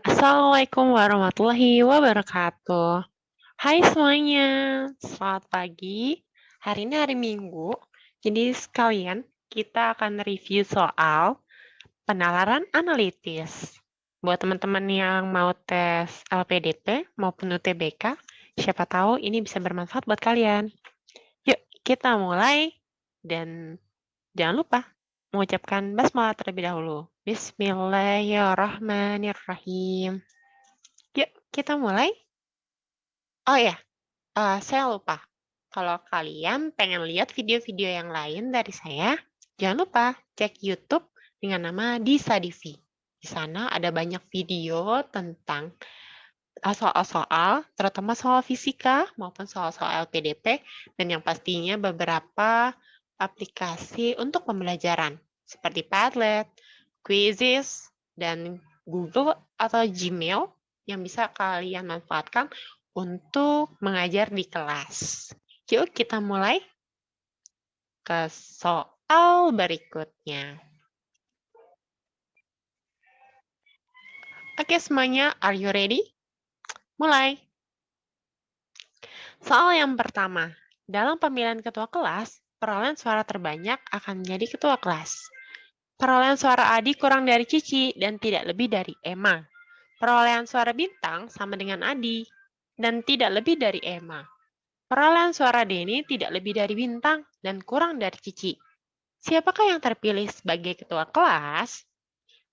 Assalamualaikum warahmatullahi wabarakatuh. Hai semuanya, selamat pagi. Hari ini hari Minggu, jadi sekalian kita akan review soal penalaran analitis. Buat teman-teman yang mau tes LPDP maupun UTBK, siapa tahu ini bisa bermanfaat buat kalian. Yuk, kita mulai dan jangan lupa mengucapkan basmalah terlebih dahulu. Bismillahirrahmanirrahim. Yuk, kita mulai. Oh ya, saya lupa. Kalau kalian pengen lihat video-video yang lain dari saya, jangan lupa cek YouTube dengan nama Disa Divi. Di sana ada banyak video tentang soal-soal, terutama soal fisika maupun soal-soal LPDP, dan yang pastinya beberapa aplikasi untuk pembelajaran, seperti Padlet, Quizzes, dan Google atau Gmail yang bisa kalian manfaatkan untuk mengajar di kelas. Yuk kita mulai ke soal berikutnya. Oke semuanya, are you ready? Mulai. Soal yang pertama, dalam pemilihan ketua kelas, perolehan suara terbanyak akan menjadi ketua kelas. Perolehan suara Adi kurang dari Cici dan tidak lebih dari Emma. Perolehan suara Bintang sama dengan Adi dan tidak lebih dari Emma. Perolehan suara Denny tidak lebih dari Bintang dan kurang dari Cici. Siapakah yang terpilih sebagai ketua kelas?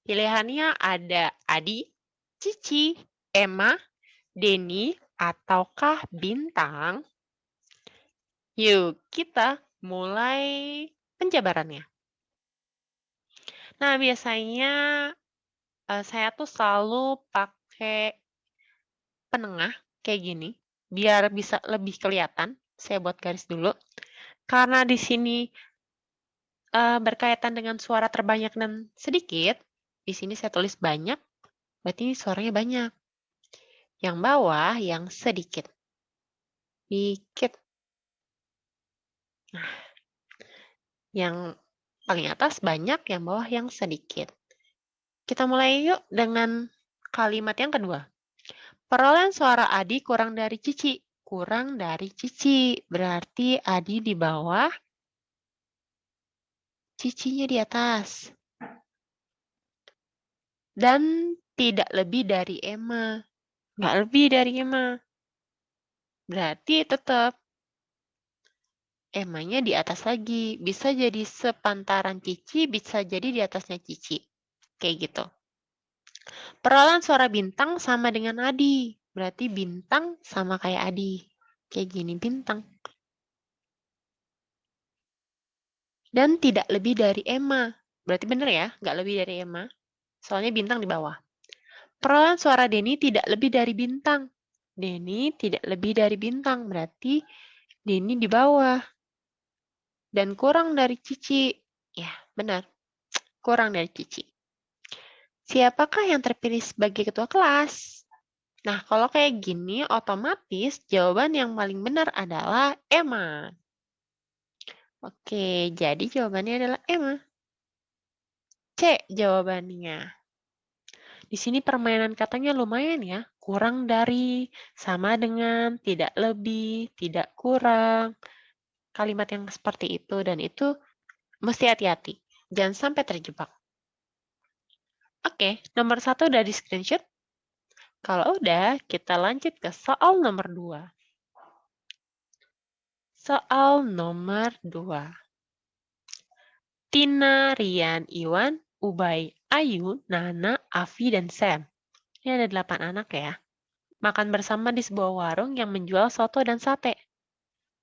Pilihannya ada Adi, Cici, Emma, Denny, ataukah Bintang? Yuk, kita mulai penjabarannya. Nah, biasanya saya tuh selalu pakai penengah kayak gini, biar bisa lebih kelihatan. Saya buat garis dulu. Karena di sini berkaitan dengan suara terbanyak dan sedikit, di sini saya tulis banyak, berarti suaranya banyak. Yang bawah yang sedikit. Dikit. Nah, yang paling atas banyak, yang bawah yang sedikit. Kita mulai yuk dengan kalimat yang kedua. Perolehan suara Adi kurang dari Cici. Kurang dari Cici. Berarti Adi di bawah, Cicinya di atas. Dan tidak lebih dari Emma. Nggak lebih dari Emma. Berarti tetap Emma-nya di atas lagi. Bisa jadi sepantaran Cici, bisa jadi di atasnya Cici. Kayak gitu. Perolehan suara Bintang sama dengan Adi. Berarti Bintang sama kayak Adi. Kayak gini, Bintang. Dan tidak lebih dari Emma. Berarti benar ya, nggak lebih dari Emma. Soalnya Bintang di bawah. Perolehan suara Denny tidak lebih dari Bintang. Denny tidak lebih dari Bintang. Berarti Denny di bawah. Dan kurang dari Cici. Ya, benar. Kurang dari Cici. Siapakah yang terpilih sebagai ketua kelas? Nah, kalau kayak gini, otomatis jawaban yang paling benar adalah Emma. Oke, jadi jawabannya adalah Emma. C jawabannya. Di sini permainan katanya lumayan ya. Kurang dari, sama dengan, tidak lebih, tidak kurang. Kalimat yang seperti itu, dan itu mesti hati-hati. Jangan sampai terjebak. Oke, nomor 1 udah di screenshot. Kalau udah, kita lanjut ke soal nomor 2. Soal nomor 2. Tina, Rian, Iwan, Ubay, Ayu, Nana, Afi, dan Sam. Ini ada 8 anak ya. Makan bersama di sebuah warung yang menjual soto dan sate.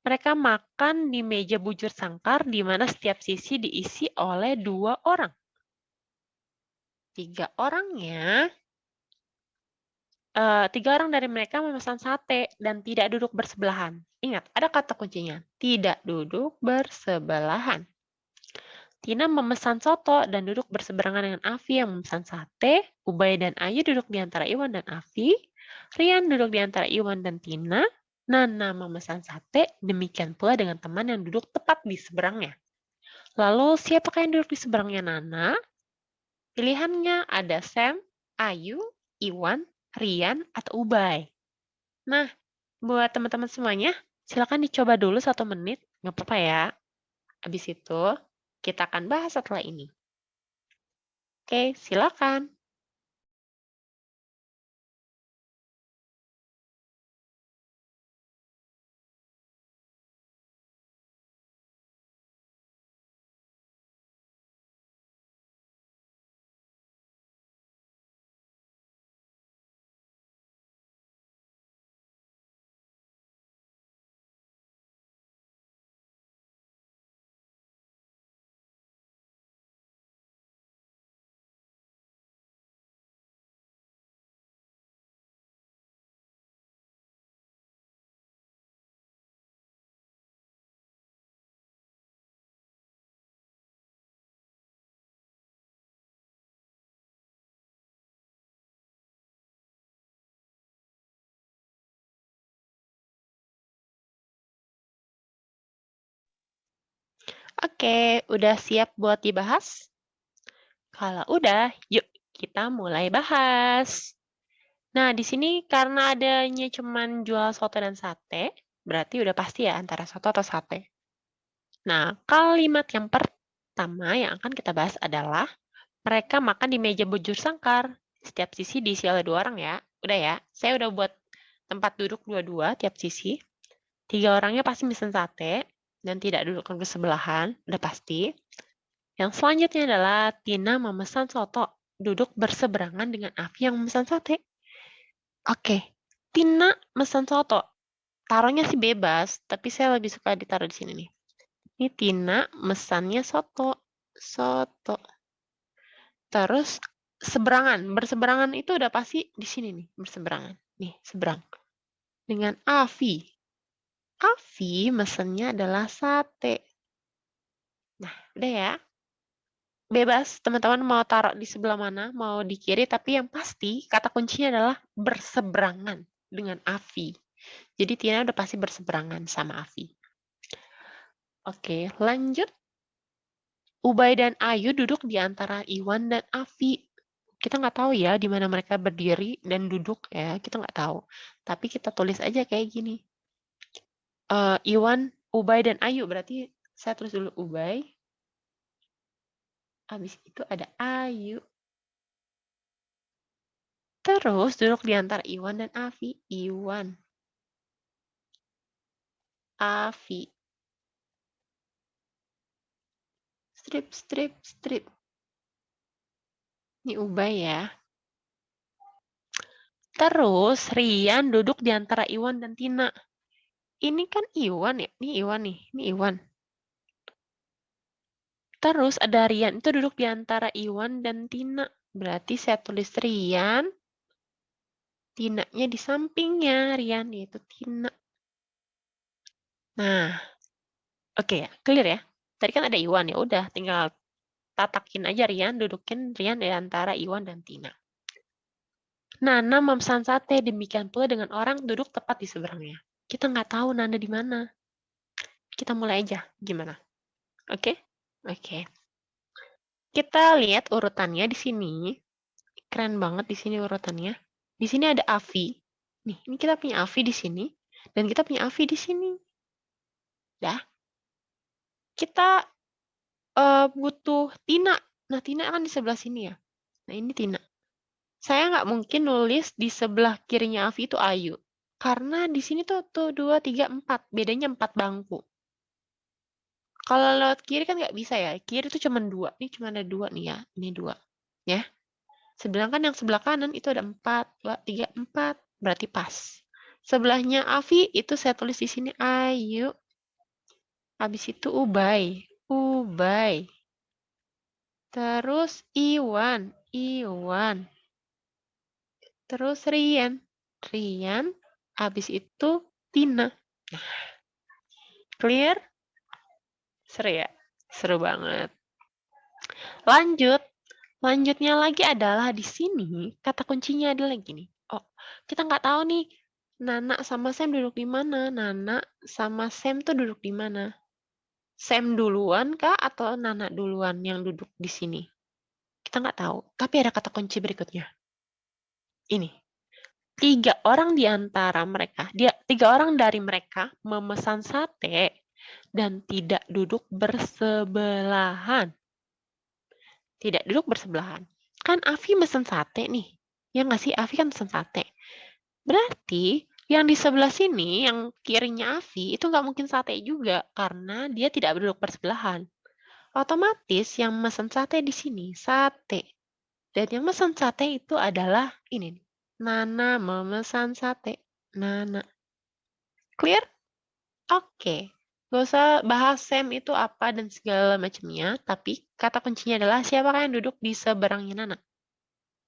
Mereka makan di meja bujur sangkar di mana setiap sisi diisi oleh 2 orang. 3 orang dari mereka memesan sate dan tidak duduk bersebelahan. Ingat, ada kata kuncinya, tidak duduk bersebelahan. Tina memesan soto dan duduk berseberangan dengan Afi yang memesan sate. Ubay dan Ayu duduk di antara Iwan dan Afi. Rian duduk di antara Iwan dan Tina. Nana memesan sate, demikian pula dengan teman yang duduk tepat di seberangnya. Lalu, siapakah yang duduk di seberangnya Nana? Pilihannya ada Sam, Ayu, Iwan, Rian, atau Ubay. Nah, buat teman-teman semuanya, silakan dicoba dulu 1 menit, nggak apa-apa ya. Habis itu, kita akan bahas setelah ini. Oke, silakan. Oke, udah siap buat dibahas? Kalau udah, yuk kita mulai bahas. Nah, di sini karena adanya cuman jual soto dan sate, berarti udah pasti ya antara soto atau sate. Nah, kalimat yang pertama yang akan kita bahas adalah mereka makan di meja bujur sangkar. Setiap sisi diisi oleh 2 orang ya. Udah ya, saya udah buat tempat duduk dua-dua tiap sisi. 3 orangnya pasti mesen sate dan tidak duduk bersebelahan, udah pasti. Yang selanjutnya adalah Tina memesan soto, duduk berseberangan dengan Afi yang memesan sate. Oke, Tina mesan soto. Taruhnya sih bebas, tapi saya lebih suka ditaruh di sini nih. Ini Tina mesannya soto. Soto. Terus berseberangan itu udah pasti di sini nih, berseberangan. Nih, seberang. Dengan Afi. Afi mesennya adalah sate. Nah, udah ya. Bebas, teman-teman mau taruh di sebelah mana, mau di kiri, tapi yang pasti kata kuncinya adalah berseberangan dengan Afi. Jadi Tina udah pasti berseberangan sama Afi. Oke, lanjut. Ubay dan Ayu duduk di antara Iwan dan Afi. Kita nggak tahu ya di mana mereka berdiri dan duduk ya, kita nggak tahu. Tapi kita tulis aja kayak gini. Iwan, Ubay, dan Ayu. Berarti saya tulis dulu Ubay. Habis itu ada Ayu. Terus duduk di antara Iwan dan Afi. Iwan. Afi. Strip, strip, strip. Ini Ubay ya. Terus Rian duduk di antara Iwan dan Tina. Ini kan Iwan ya? Ini Iwan nih. Ini Iwan. Terus ada Rian. Itu duduk di antara Iwan dan Tina. Berarti saya tulis Rian. Tina-nya di sampingnya. Rian yaitu Tina. Nah. Oke ya. Clear ya? Tadi kan ada Iwan ya. Udah. Tinggal tatakin aja Rian. Dudukin Rian di antara Iwan dan Tina. Nana memesan sate, demikian pula dengan orang duduk tepat di seberangnya. Kita nggak tahu Nana di mana. Kita mulai aja. Gimana? Oke? Oke. Kita lihat urutannya di sini. Keren banget di sini urutannya. Di sini ada Avi. Nih, ini kita punya Avi di sini. Dan kita punya Avi di sini. Dah. Kita butuh Tina. Nah, Tina kan di sebelah sini ya. Nah, ini Tina. Saya nggak mungkin nulis di sebelah kirinya Avi itu Ayu. Karena di sini tuh 2, 3, 4. Bedanya 4 bangku. Kalau lewat kiri kan nggak bisa ya. Kiri tuh cuma 2. Ini cuma ada 2 nih ya. Ini 2. Ya. Sedangkan yang sebelah kanan itu ada 4. 2, 3, 4. Berarti pas. Sebelahnya Avi itu saya tulis di sini Ayu. Habis itu Ubay. Ubay. Terus Iwan. Iwan. Terus Rian. Rian. Habis itu Tina. Nah, clear? Seru ya? Seru banget. Lanjut. Lanjutnya lagi adalah di sini, kata kuncinya adalah gini. Oh, kita nggak tahu nih, Nana sama Sam duduk di mana. Nana sama Sam tuh duduk di mana. Sam duluan kah atau Nana duluan yang duduk di sini? Kita nggak tahu. Tapi ada kata kunci berikutnya. Ini. 3 orang dari mereka memesan sate dan tidak duduk bersebelahan. Tidak duduk bersebelahan. Kan Afi mesen sate nih. Ya nggak sih? Afi kan mesen sate. Berarti yang di sebelah sini, yang kirinya Afi, itu nggak mungkin sate juga. Karena dia tidak duduk bersebelahan. Otomatis yang mesen sate di sini, sate. Dan yang mesen sate itu adalah ini nih. Nana memesan sate. Nana. Clear? Oke. Gak usah bahas Sam itu apa dan segala macamnya, tapi kata kuncinya adalah siapakah yang duduk di seberangnya Nana?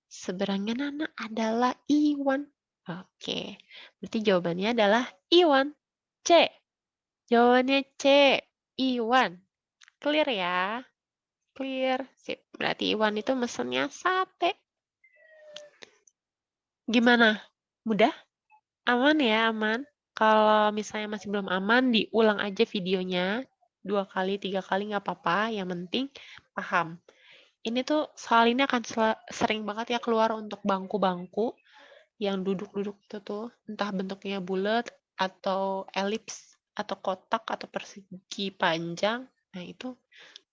Seberangnya Nana adalah Iwan. Oke. Berarti jawabannya adalah Iwan. C. Jawabannya C. Iwan. Clear ya? Clear. Sip. Berarti Iwan itu mesennya sate. Gimana? Mudah? Aman ya, aman. Kalau misalnya masih belum aman, diulang aja videonya. 2 kali, 3 kali nggak apa-apa. Yang penting paham. Ini tuh soal ini akan sering banget ya keluar untuk bangku-bangku yang duduk-duduk itu tuh. Entah bentuknya bulat, atau elips, atau kotak, atau persegi panjang. Nah itu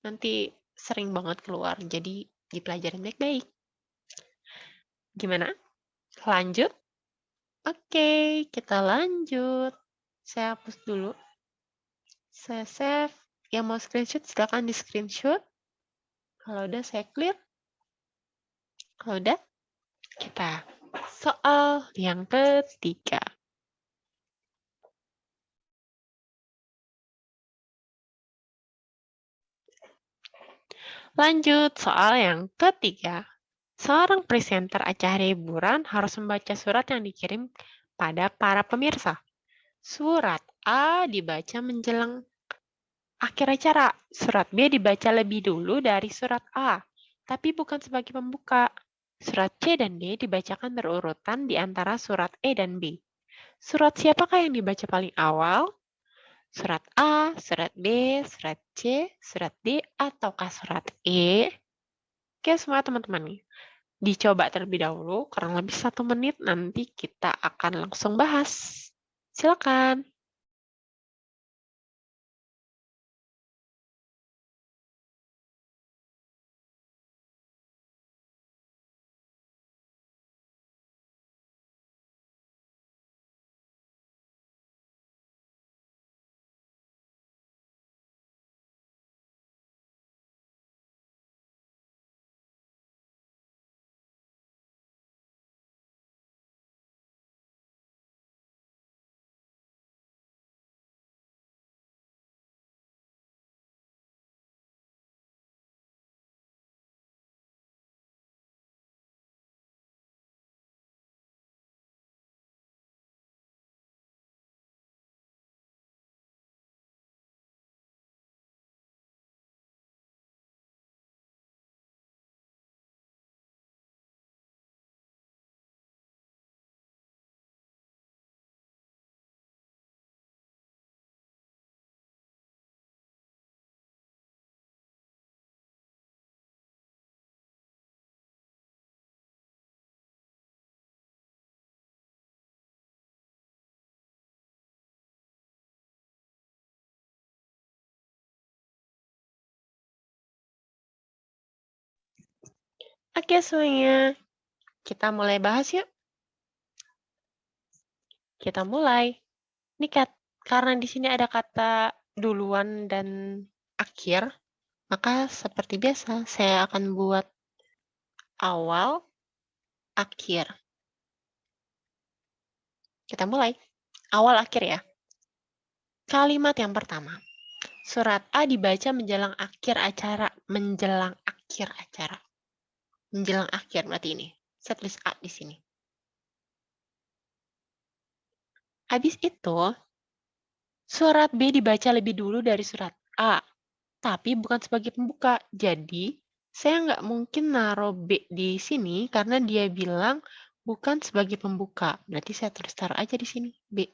nanti sering banget keluar. Jadi dipelajarin baik-baik. Gimana? Lanjut? Oke, kita lanjut. Saya hapus dulu. Saya save. Yang mau screenshot, silakan di screenshot. Kalau udah, saya clear. Kalau udah, kita soal yang ketiga. Lanjut, soal yang ketiga. Seorang presenter acara hiburan harus membaca surat yang dikirim pada para pemirsa. Surat A dibaca menjelang akhir acara. Surat B dibaca lebih dulu dari surat A, tapi bukan sebagai pembuka. Surat C dan D dibacakan berurutan di antara surat E dan B. Surat siapakah yang dibaca paling awal? Surat A, surat B, surat C, surat D, ataukah surat E? Oke, semua teman-teman nih. Dicoba terlebih dahulu, kurang lebih 1 menit, nanti kita akan langsung bahas. Silakan. Oke semuanya, kita mulai bahas yuk. Kita mulai. Ini karena di sini ada kata duluan dan akhir, maka seperti biasa saya akan buat awal, akhir. Kita mulai. Awal, akhir ya. Kalimat yang pertama. Surat A dibaca menjelang akhir acara. Menjelang akhir acara. Menjelang akhir berarti ini. Saya tulis A di sini. Habis itu, surat B dibaca lebih dulu dari surat A. Tapi bukan sebagai pembuka. Jadi, saya nggak mungkin naruh B di sini karena dia bilang bukan sebagai pembuka. Berarti saya terus taruh aja di sini, B.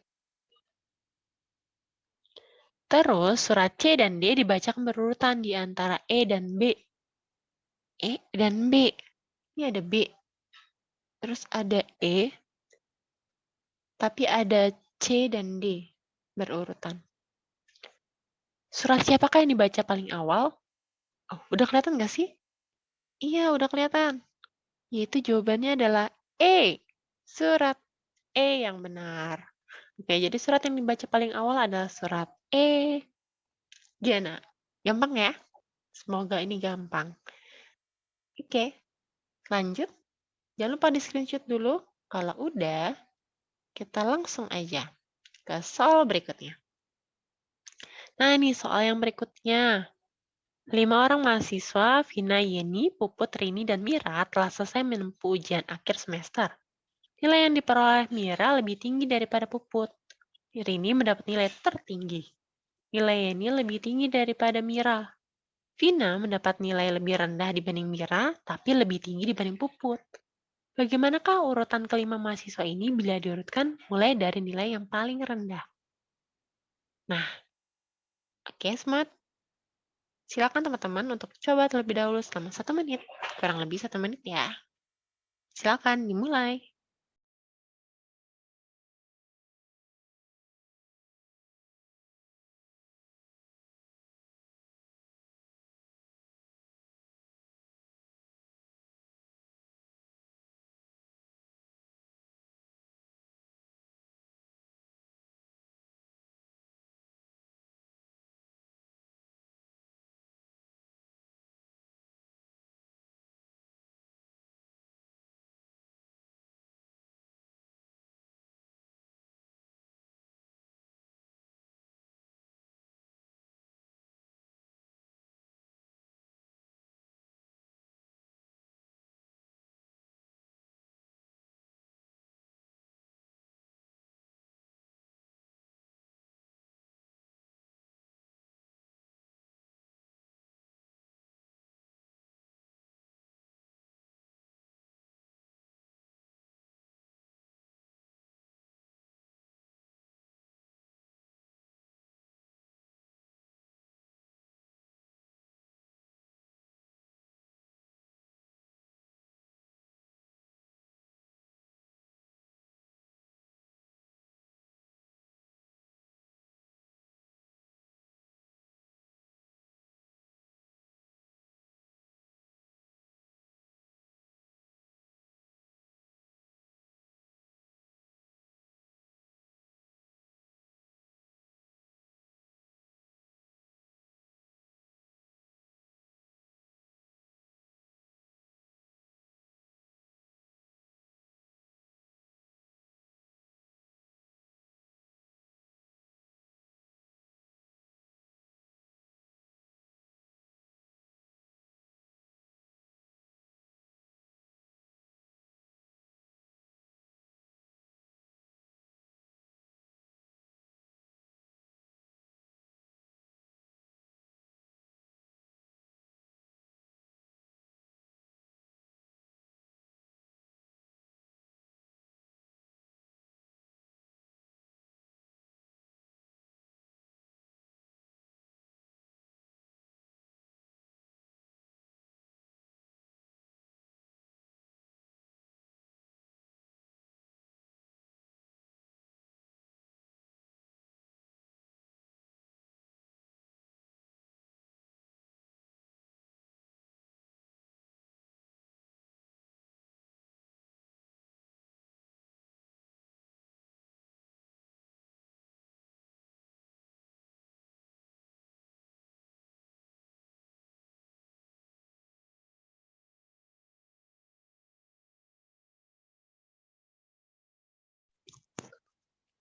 Terus, surat C dan D dibacakan berurutan di antara E dan B. E dan B. Ini ada B. terus ada E, tapi ada C dan D berurutan. Surat siapakah yang dibaca paling awal? Oh, udah kelihatan nggak sih? Iya, udah kelihatan. Yaitu jawabannya adalah E. Surat E yang benar. Oke, jadi surat yang dibaca paling awal adalah surat E. Gimana? Gampang ya? Semoga ini gampang. Oke, lanjut. Jangan lupa di-screenshot dulu. Kalau udah, kita langsung aja ke soal berikutnya. Nah, ini soal yang berikutnya. 5 orang mahasiswa, Vina, Yeni, Puput, Rini, dan Mira telah selesai menempuh ujian akhir semester. Nilai yang diperoleh Mira lebih tinggi daripada Puput. Rini mendapat nilai tertinggi. Nilai Yeni lebih tinggi daripada Mira. Vina mendapat nilai lebih rendah dibanding Mira, tapi lebih tinggi dibanding Puput. Bagaimanakah urutan kelima mahasiswa ini bila diurutkan mulai dari nilai yang paling rendah? Nah, oke, Smart. Silakan teman-teman untuk coba terlebih dahulu selama 1 menit. Kurang lebih 1 menit ya. Silakan dimulai.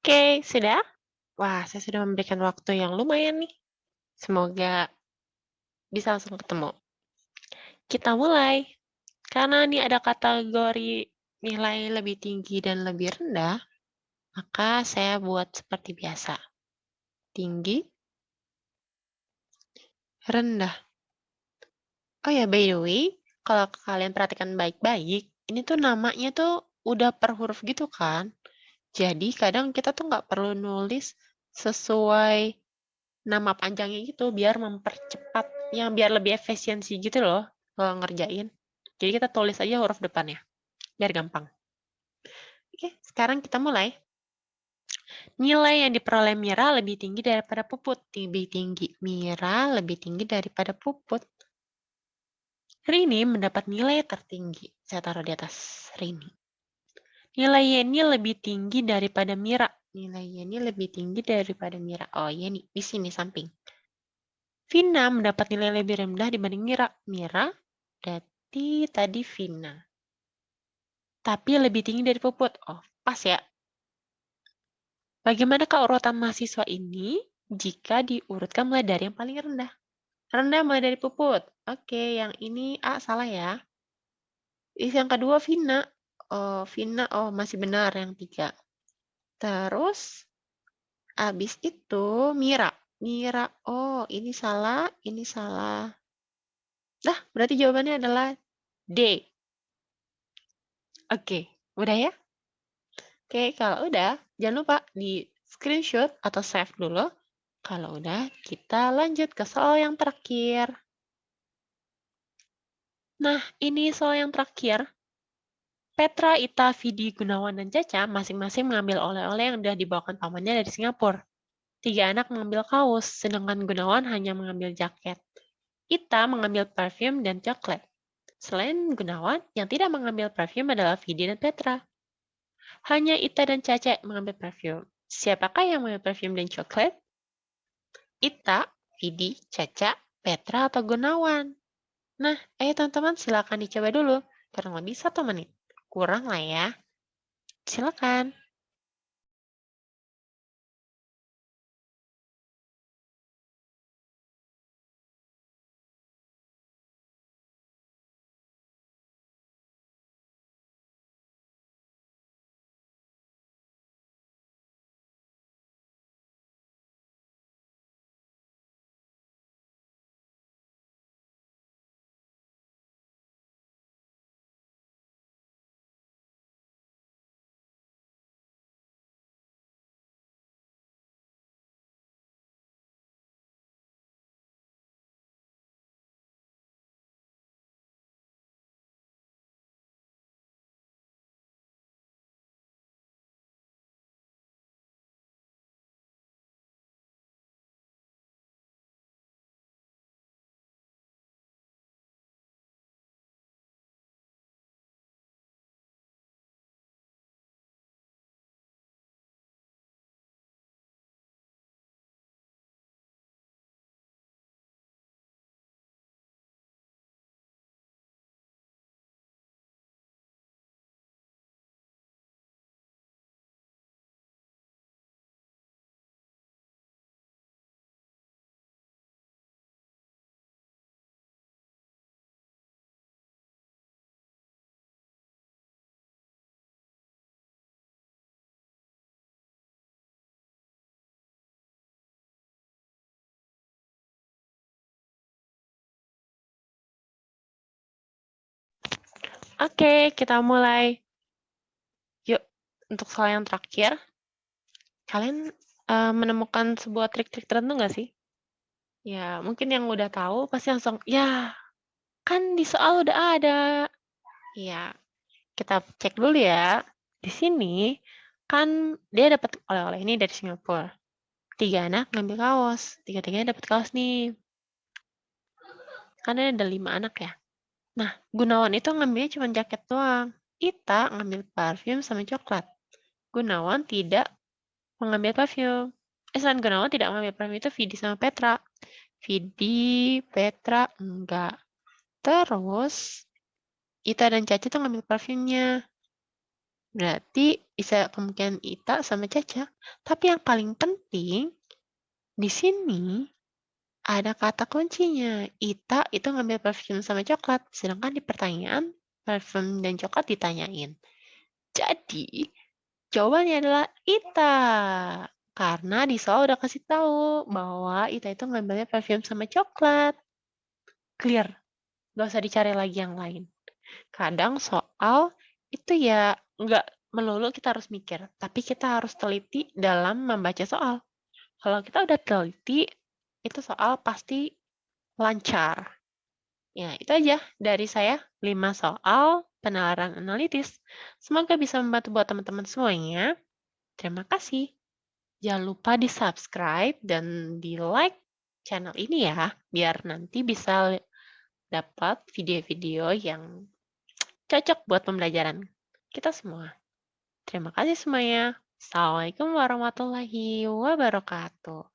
Oke, sudah? Wah, saya sudah memberikan waktu yang lumayan nih. Semoga bisa langsung ketemu. Kita mulai. Karena ini ada kategori nilai lebih tinggi dan lebih rendah, maka saya buat seperti biasa. Tinggi, rendah. Oh ya, by the way, kalau kalian perhatikan baik-baik, ini tuh namanya tuh udah per huruf gitu kan. Jadi kadang kita tuh nggak perlu nulis sesuai nama panjangnya gitu, biar mempercepat, yang biar lebih efisiensi gitu loh kalau ngerjain. Jadi kita tulis aja huruf depannya, biar gampang. Oke, sekarang kita mulai. Nilai yang diperoleh Mira lebih tinggi daripada Puput. Lebih tinggi. Mira lebih tinggi daripada Puput. Rini mendapat nilai tertinggi. Saya taruh di atas Rini. Nilai Yeni lebih tinggi daripada Mira. Nilai Yeni lebih tinggi daripada Mira. Oh, Yeni. Di sini samping. Vina mendapat nilai lebih rendah dibanding Mira. Mira berarti tadi Vina. Tapi lebih tinggi dari Puput. Oh, pas ya. Bagaimanakah urutan mahasiswa ini jika diurutkan mulai dari yang paling rendah? Rendah mulai dari Puput. Oke, yang ini A salah ya. Yang kedua Vina. Oh, Vina, oh masih benar yang 3. Terus, habis itu Mira. Mira, oh ini salah, ini salah. Nah, berarti jawabannya adalah D. Oke, udah ya? Oke, kalau udah, jangan lupa di screenshot atau save dulu. Kalau udah, kita lanjut ke soal yang terakhir. Nah, ini soal yang terakhir. Petra, Ita, Vidi, Gunawan, dan Caca masing-masing mengambil oleh-oleh yang sudah dibawakan pamannya dari Singapura. 3 anak mengambil kaos, sedangkan Gunawan hanya mengambil jaket. Ita mengambil parfum dan coklat. Selain Gunawan, yang tidak mengambil parfum adalah Vidi dan Petra. Hanya Ita dan Caca mengambil parfum. Siapakah yang mengambil parfum dan coklat? Ita, Vidi, Caca, Petra, atau Gunawan? Nah, ayo teman-teman silakan dicoba dulu. Kurang lebih 1 menit. Kurang lah ya. Silakan. Oke, kita mulai. Yuk, untuk soal yang terakhir, kalian menemukan sebuah trik-trik tertentu nggak sih? Ya, mungkin yang udah tahu pasti langsung, ya, kan di soal udah ada. Ya, kita cek dulu ya. Di sini, kan dia dapat oleh-oleh ini dari Singapura. 3 anak ngambil kaos. Tiga-tiganya dapat kaos nih. Kan ada 5 anak ya. Nah, Gunawan itu ngambilnya cuma jaket doang. Ita ngambil parfum sama coklat. Gunawan tidak mengambil parfum. Selain Gunawan tidak mengambil parfum itu Vidi sama Petra. Vidi, Petra, enggak. Terus, Ita dan Caca tuh ngambil parfumnya. Berarti bisa kemungkinan Ita sama Caca. Tapi yang paling penting, di sini ada kata kuncinya. Ita itu ngambil parfum sama coklat. Sedangkan di pertanyaan, parfum dan coklat ditanyain. Jadi, jawabannya adalah Ita. Karena di soal udah kasih tahu bahwa Ita itu ngambilnya parfum sama coklat. Clear. Gak usah dicari lagi yang lain. Kadang soal itu ya nggak melulu kita harus mikir, tapi kita harus teliti dalam membaca soal. Kalau kita udah teliti, itu soal pasti lancar. Ya, itu aja dari saya 5 soal penalaran analitis. Semoga bisa membantu buat teman-teman semuanya. Terima kasih. Jangan lupa di-subscribe dan di-like channel ini ya, biar nanti bisa dapat video-video yang cocok buat pembelajaran kita semua. Terima kasih semuanya. Assalamualaikum warahmatullahi wabarakatuh.